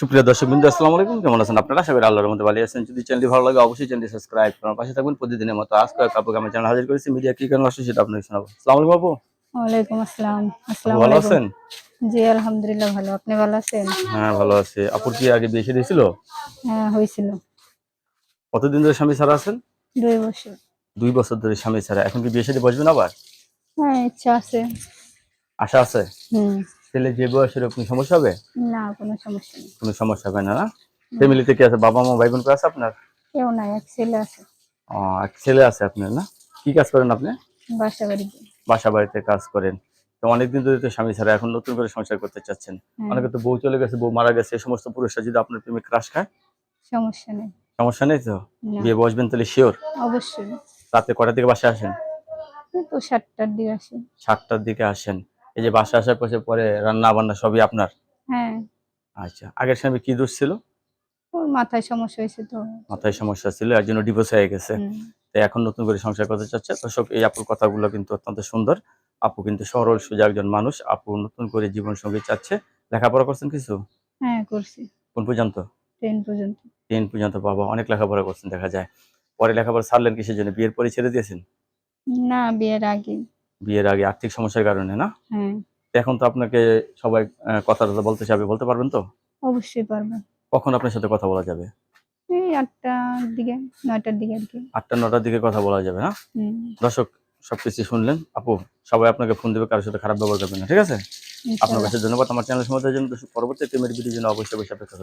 সুপ্রিয় দর্শকবৃন্দ, আসসালামু আলাইকুম। কেমন আছেন আপনারা? আশা করি আল্লাহর রহমতে ভালো আছেন। যদি চ্যানেলটি ভালো লাগে অবশ্যই চ্যানেলটি সাবস্ক্রাইব করুন, পাশে থাকবেন। প্রতিদিনের মতো আজকে আপুকে আমি চ্যানেল হাজির করেছি। মিডিয়া কি কারণে আসছে সেটা আপনাকে শোনাবো। আসসালামু আলাইকুম আপু। ওয়ালাইকুম আসসালাম। আপু আসসালামু ভালো আলাইকুম। আছেন? জি আলহামদুলিল্লাহ ভালো। আপনি ভালো আছেন? হ্যাঁ ভালো আছি। আপুর কি আগে বিয়ে শাদী হয়েছিল? হ্যাঁ হয়েছিল। কতদিন ধরে স্বামী ছাড়া আছেন? 2 বছর। 2 বছর ধরে স্বামী ছাড়া। এখন কি বিয়ে শাদী বসবেন আবার? হ্যাঁ ইচ্ছা আছে। আশা আছে? হুম। ছেলে যে বয়সের কোনো সমস্যা হবে? না কোনো সমস্যা নেই। কোনো সমস্যা হবে না, না? হুম। ফ্যামিলিতে কি আছে? বাবা মা ভাই বোন কে আছে আপনার? কেউ নাই, এক ছেলে আছে। ও, এক ছেলে আছে আপনার, না? কি কাজ করেন আপনি? বাসা বাড়িতে। বাসা বাড়িতে কাজ করেন। তো অনেকদিন ধরে তো স্বামী ছাড়া, এখন নতুন করে সংসার করতে চাচ্ছেন। হ্যাঁ অনেকে তো বউ চলে গেছে, বউ মারা গেছে, এই সমস্ত পুরুষরা যদি আপনার প্রেমে ক্রাশ খায়, সমস্যা নেই। সমস্যা নেই তো? না বিয়ে বসবেন তাহলে শিওর? অবশ্যই। রাতে কটা থেকে বাসায় আসেন? এই তো 7টার দিকে আসি। 7টার দিকে আসেন। এই যে বাসায় আসার পরে রান্না বান্না সবই আপনার? হ্যাঁ। আচ্ছা, আগের স্বামী কি দোষ ছিল? ওর মাথায় সমস্যা হয়েছে তো। মাথায় সমস্যা ছিল, এর জন্য ডিভোর্স হয়ে গেছে। হুম। তো এখন নতুন করে সংসার করতে চাচ্ছে। দর্শক, এই আপুর কথাগুলো কিন্তু অত্যন্ত সুন্দর। আপু কিন্তু সরল সোজা একজন মানুষ। আপু নতুন করে জীবন সঙ্গী চাচ্ছে। লেখাপড়া করছেন কিছু? হ্যাঁ করছি। কোন পর্যন্ত? 10 পর্যন্ত। 10 পর্যন্ত। বাবা, অনেক লেখাপড়া করছেন দেখা যায়। পরে লেখাপড়া ছাড়লেন কিসের জন্য? বিয়ের পরে ছেড়ে দিয়েছেন? না বিয়ের আগে। বিয়ের আগে আর্থিক সমস্যার কারণে, না? হ্যাঁ তো এখন তো আপনাকে সবাই কথা-টথা বলতে চাবে, বলতে পারবেন তো? অবশ্যই পারবো। কখন আপনার সাথে কথা বলা যাবে? এই 8টার দিকে 9টার দিকে আর কি। 8টা-9টার দিকে কথা বলা যাবে, না? হুম। দর্শক, সবকিছু শুনলেন। আপু, সবাই আপনাকে ফোন দিবে, কারো সাথে খারাপ ব্যবহার করবেন না, ঠিক আছে? আপনার ইনশাআল্লাহ। কাছে ধন্যবাদ। আমার চ্যানেল সম্বন্ধে জন্য পরবর্তী প্রেমের ভিডিওর জন্য অবশ্যই অপেক্ষা করবেন।